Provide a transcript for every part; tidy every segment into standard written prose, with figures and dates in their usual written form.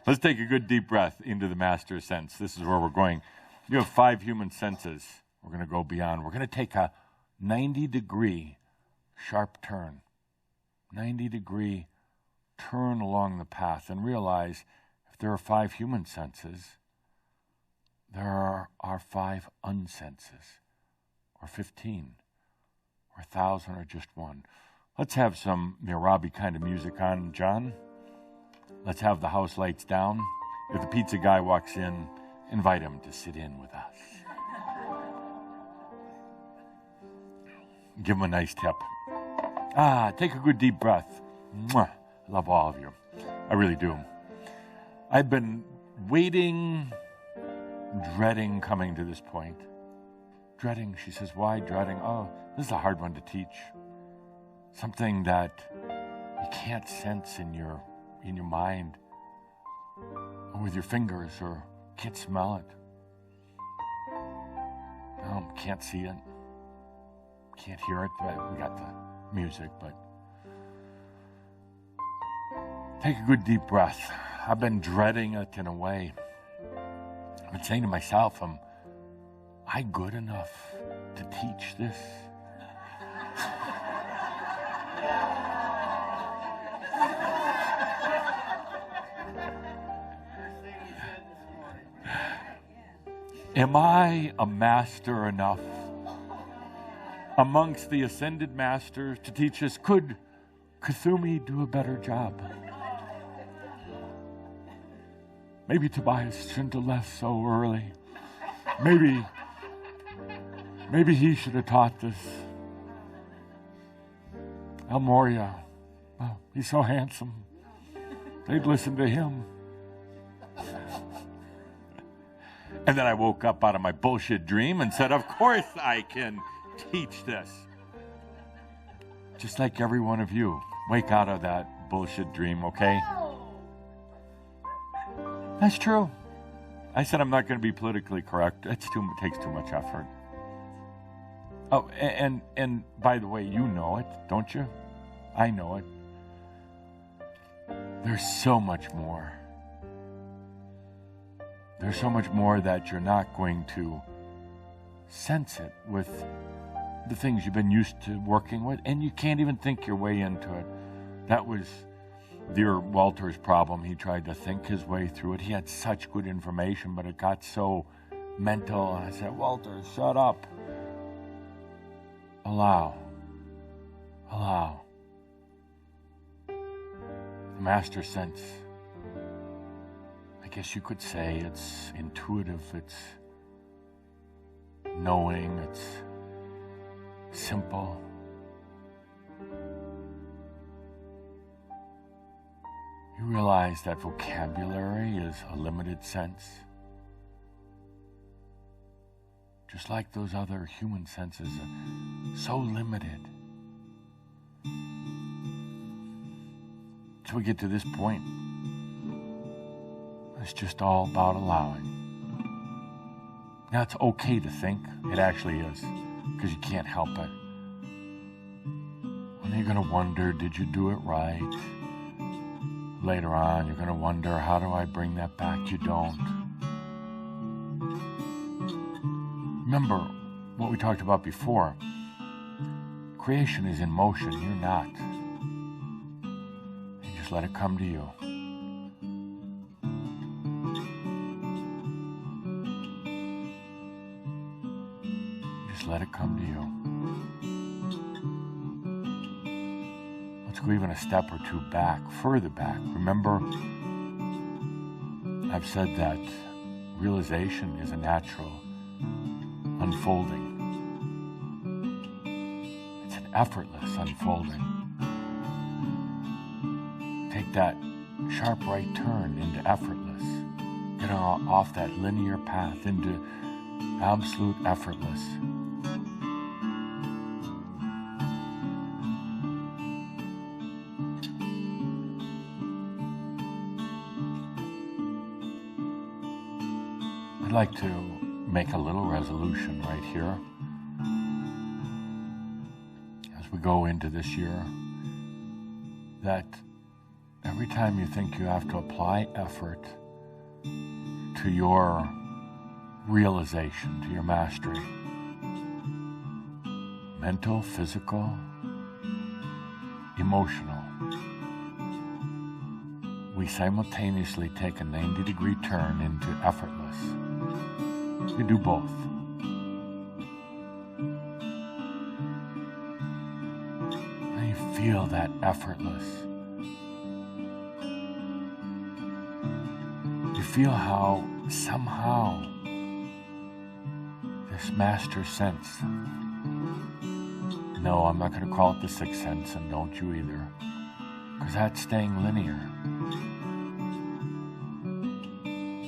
Let's take a good deep breath into the master sense. This is where we're going. You have 5 human senses. We're going to go beyond. We're going to take a 90-degree sharp turn. 90-degree turn along the path and realize if there are 5 human senses, there are 5 unsenses, or 15, or 1,000, or just one. Let's have some Merabh kind of music on, John. Let's have the house lights down. If the pizza guy walks in, invite him to sit in with us. Give him a nice tip. Take a good deep breath. Mwah. I love all of you. I really do. I've been waiting, dreading coming to this point. Dreading, she says, why dreading? Oh, this is a hard one to teach. Something that you can't sense in your mind or with your fingers or can't smell it. No, can't see it. Can't hear it, but we got the music, but take a good deep breath. I've been dreading it in a way. I've been saying to myself, am I good enough to teach this? Am I a master enough amongst the ascended masters to teach us? Could Kuthumi do a better job? Maybe Tobias shouldn't have left so early. Maybe he should have taught this. El Moria, well, he's so handsome. They'd listen to him. And then I woke up out of my bullshit dream and said, of course I can teach this. Just like every one of you. Wake out of that bullshit dream, okay? That's true. I said I'm not going to be politically correct. It takes too much effort. Oh, and by the way, you know it, don't you? I know it. There's so much more. There's so much more that you're not going to sense it with the things you've been used to working with, and you can't even think your way into it. That was dear Walter's problem. He tried to think his way through it. He had such good information, but it got so mental. And I said, Walter, shut up. Allow. The master sense. I guess you could say it's intuitive, it's knowing, it's simple. You realize that vocabulary is a limited sense. Just like those other human senses are so limited. So we get to this point. It's just all about allowing. Now, it's okay to think. It actually is, because you can't help it. And you're going to wonder, did you do it right? Later on, you're going to wonder, how do I bring that back? You don't. Remember what we talked about before. Creation is in motion. You're not. You just let it come to you. Let it come to you. Let's go even a step or two back, further back. Remember, I've said that realization is a natural unfolding. It's an effortless unfolding. Take that sharp right turn into effortless. Get off that linear path into absolute effortless. I'd like to make a little resolution right here as we go into this year that every time you think you have to apply effort to your realization, to your mastery, mental, physical, emotional, we simultaneously take a 90-degree turn into effortless. You do both. And you feel that effortless. You feel how somehow this master sense, no, I'm not going to call it the sixth sense, and don't you either, because that's staying linear.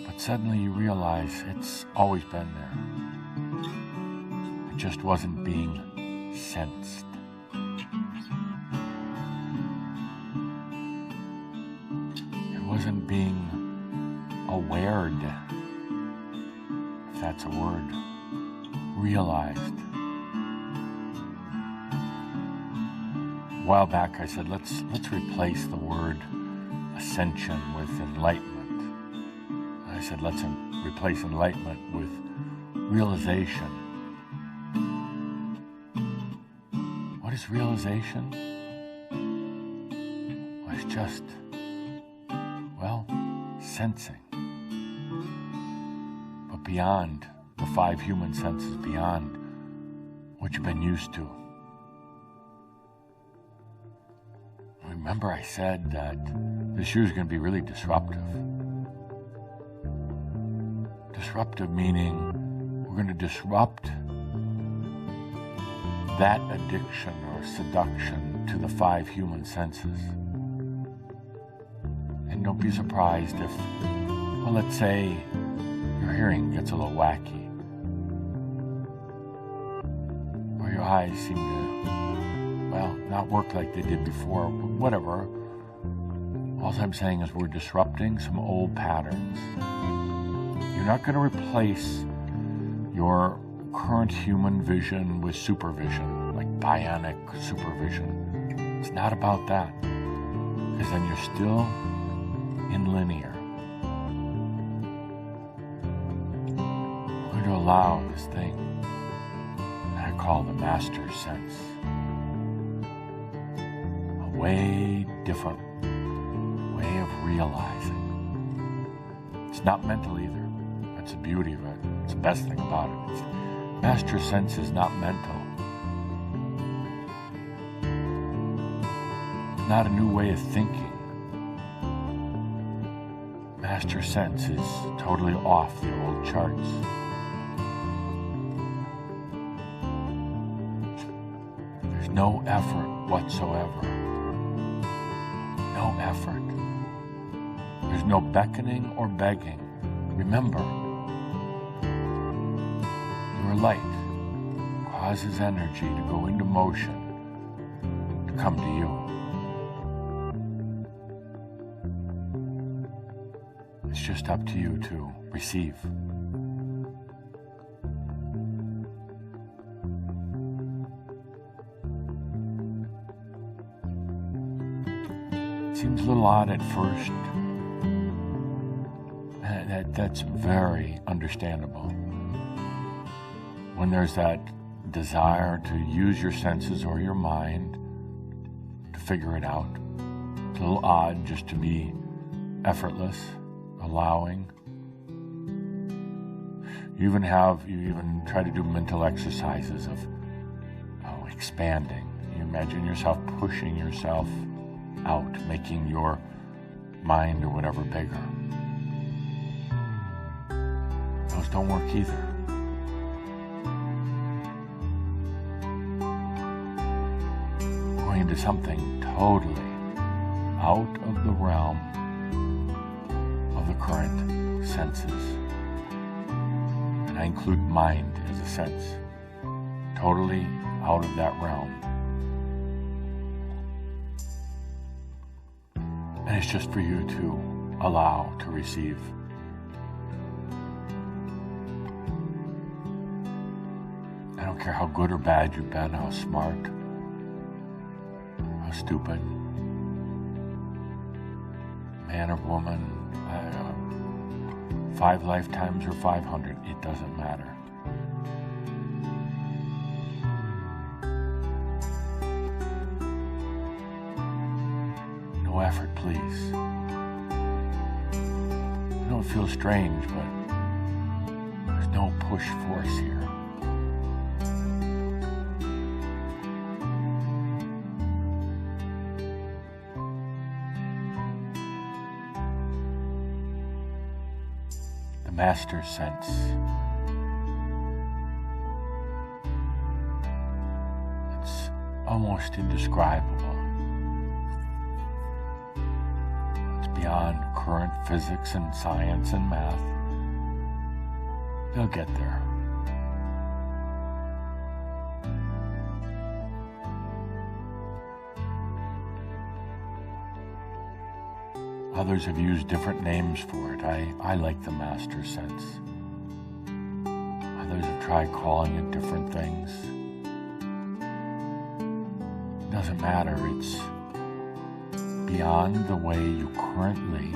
But suddenly you realize it's always been there. It just wasn't being sensed. It wasn't being awared, if that's a word, realized. A while back I said, let's replace the word ascension with enlightenment. I said, let's replace enlightenment with realization. What is realization? Well, it's just, well, sensing. But beyond the five human senses, beyond what you've been used to. Remember I said that this year is going to be really disruptive. Disruptive meaning we're going to disrupt that addiction or seduction to the five human senses. And don't be surprised if, well, let's say your hearing gets a little wacky, or your eyes seem to, well, not work like they did before, whatever. All I'm saying is we're disrupting some old patterns. You're not going to replace your current human vision with supervision, like bionic supervision. It's not about that, because then you're still in linear. We're going to allow this thing that I call the master sense. A way different way of realizing. It's not mental either. That's the beauty of it. It's the best thing about it. Master sense is not mental. It's not a new way of thinking. Master sense is totally off the old charts. There's no effort whatsoever. No effort. There's no beckoning or begging. Remember, your light causes energy to go into motion, to come to you. It's just up to you to receive. It seems a little odd at first. That's very understandable. When there's that desire to use your senses or your mind to figure it out, it's a little odd just to be effortless, allowing. You even try to do mental exercises of expanding. You imagine yourself pushing yourself out, making your mind or whatever bigger. Those don't work either. Going into something totally out of the realm of the current senses. And I include mind as a sense. Totally out of that realm. And it's just for you to allow, to receive. I don't care how good or bad you've been, how smart, how stupid. man or woman, 5 lifetimes or 500, it doesn't matter. No effort, please. I know it feels strange, but there's no push force here. The master sense. It's almost indescribable. It's beyond current physics and science and math. They'll get there. Others have used different names for it. I like the master sense. Others have tried calling it different things. It doesn't matter. It's beyond the way you currently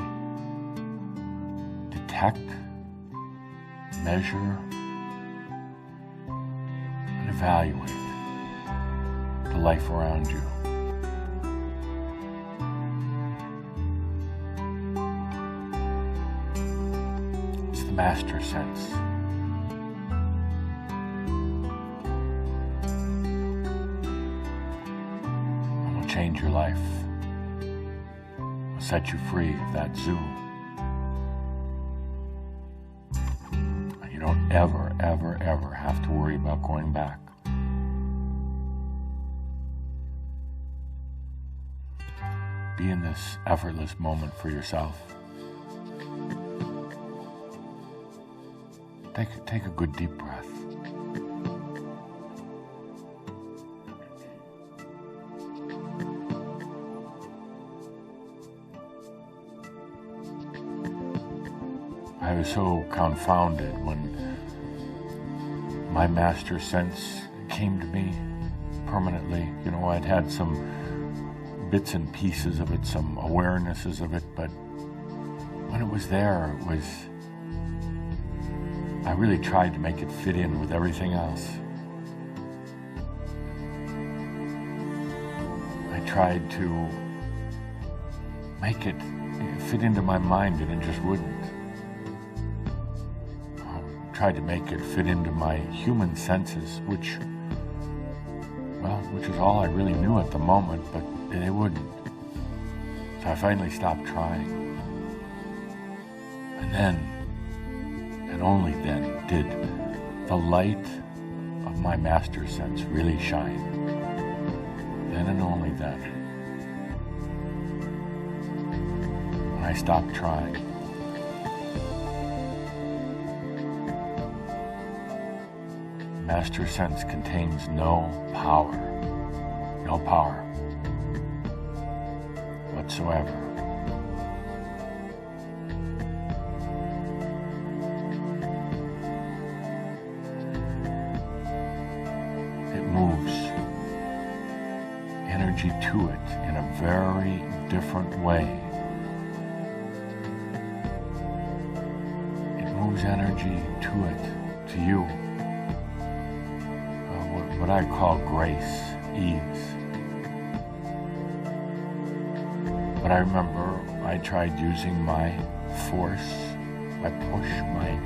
detect, measure, and evaluate the life around you. It's the master sense. It will change your life. It will set you free of that zoo. You don't ever, ever, ever have to worry about going back. Be in this effortless moment for yourself. Take a good deep breath. I was so confounded when my master sense came to me permanently. You know, I'd had some bits and pieces of it, some awarenesses of it, but when it was there, I really tried to make it fit in with everything else. I tried to make it fit into my mind, and it just wouldn't. Tried to make it fit into my human senses, which is all I really knew at the moment, but it wouldn't. So I finally stopped trying. And then, and only then, did the light of my master sense really shine. Then and only then. When I stopped trying. Master sense contains no power whatsoever. It moves energy to it in a very different way. It moves energy to it, to you. What I call grace, ease. But I remember I tried using my force, my push, my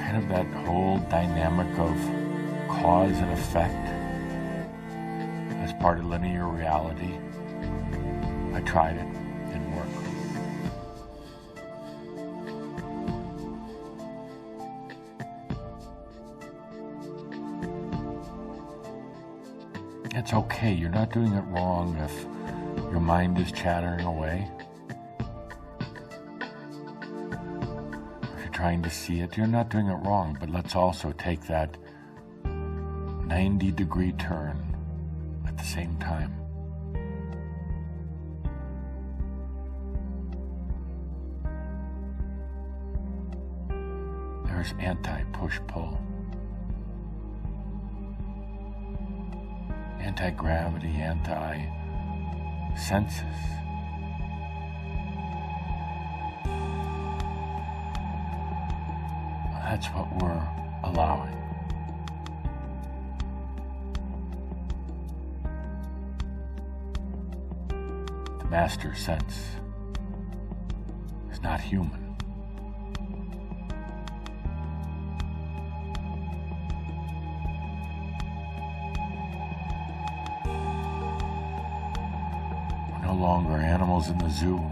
kind of that whole dynamic of cause and effect as part of linear reality. I tried it, didn't work. It's okay. You're not doing it wrong if your mind is chattering away. If you're trying to see it, you're not doing it wrong. But let's also take that 90-degree turn at the same time. There's anti-push-pull. Anti-gravity, anti-senses. That's what we're allowing. The master sense is not human. We're no longer animals in the zoo.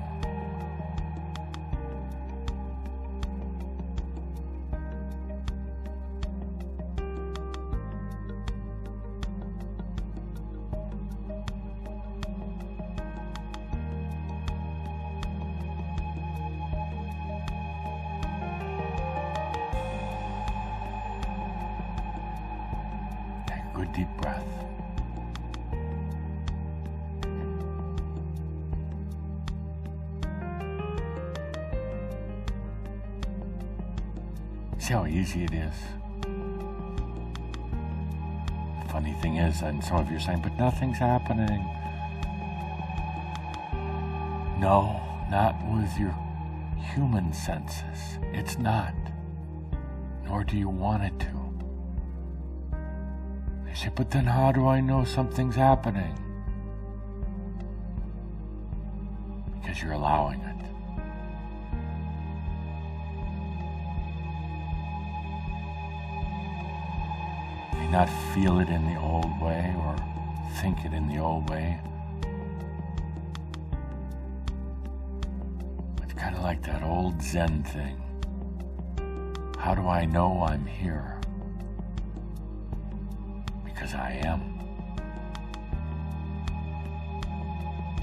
Good deep breath. See how easy it is? The funny thing is, and some of you are saying, but nothing's happening. No, not with your human senses. It's not. Nor do you want it to. You say, but then how do I know something's happening? Because you're allowing it. You may not feel it in the old way or think it in the old way. It's kind of like that old Zen thing. How do I know I'm here? Because I am.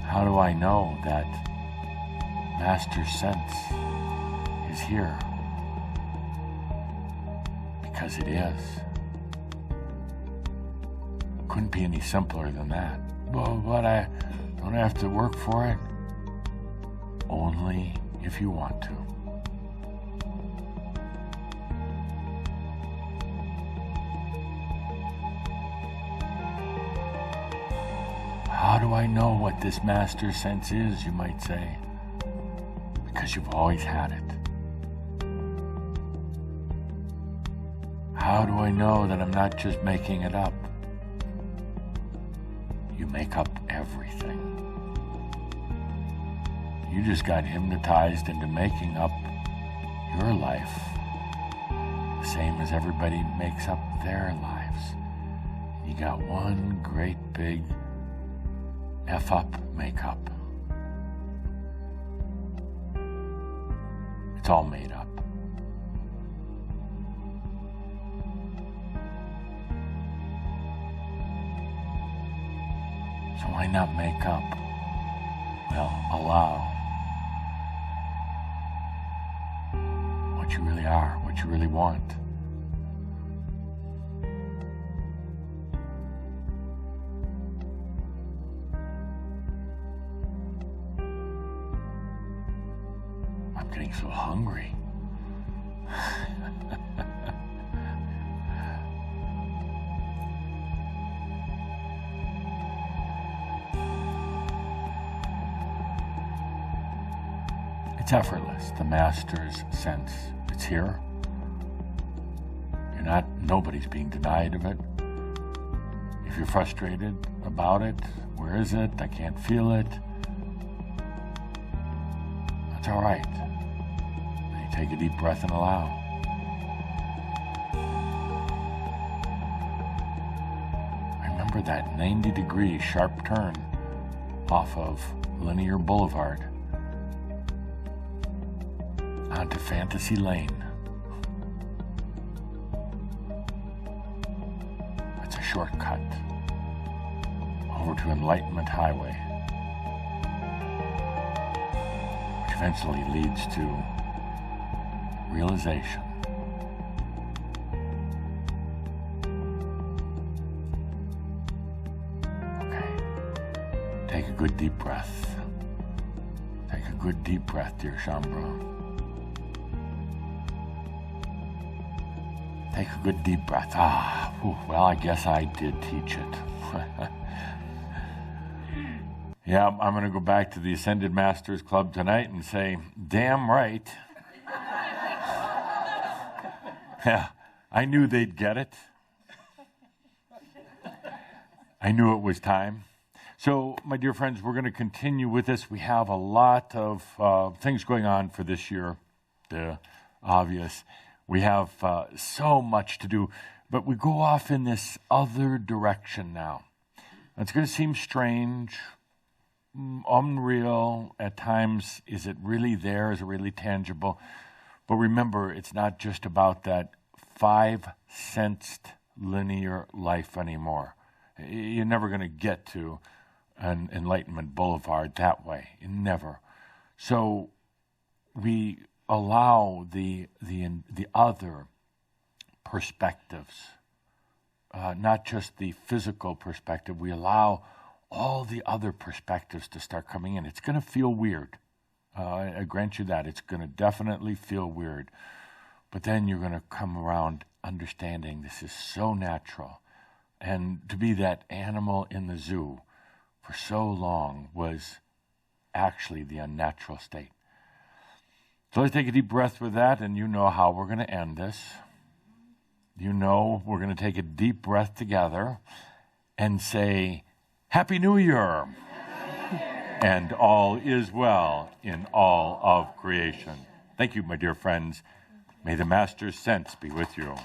How do I know that master sense is here? Because it is. Couldn't be any simpler than that. Well, but I don't have to work for it. Only if you want to. How do I know what this master sense is, you might say? Because you've always had it. How do I know that I'm not just making it up? You make up everything. You just got hypnotized into making up your life the same as everybody makes up their lives. You got one great big F up, make up. It's all made up. So why not make up? Well, allow what you really are, what you really want. I'm getting so hungry. It's effortless, the master's sense. It's here. Nobody's being denied of it. If you're frustrated about it, where is it? I can't feel it. That's all right. Then you take a deep breath and allow. Remember that 90-degree sharp turn off of Linear Boulevard onto Fantasy Lane. It's a shortcut over to Enlightenment Highway, which eventually leads to realization. Okay, take a good deep breath. Take a good deep breath, dear Shambhala. Take a good deep breath. Well, I guess I did teach it. Yeah, I'm going to go back to the Ascended Masters Club tonight and say, damn right. Yeah, I knew they'd get it. I knew it was time. So, my dear friends, we're going to continue with this. We have a lot of things going on for this year, the obvious. We have so much to do, but we go off in this other direction now. It's going to seem strange, unreal at times. Is it really there? Is it really tangible? But remember, it's not just about that 5-sensed linear life anymore. You're never going to get to an Enlightenment Boulevard that way. Never. So we allow the other perspectives, not just the physical perspective. We allow all the other perspectives to start coming in. It's going to feel weird. I grant you that. It's going to definitely feel weird. But then you're going to come around understanding this is so natural. And to be that animal in the zoo for so long was actually the unnatural state. So let's take a deep breath with that, and you know how we're going to end this. You know we're going to take a deep breath together and say, Happy New Year! And all is well in all of creation. Thank you, my dear friends. May the Master's sense be with you.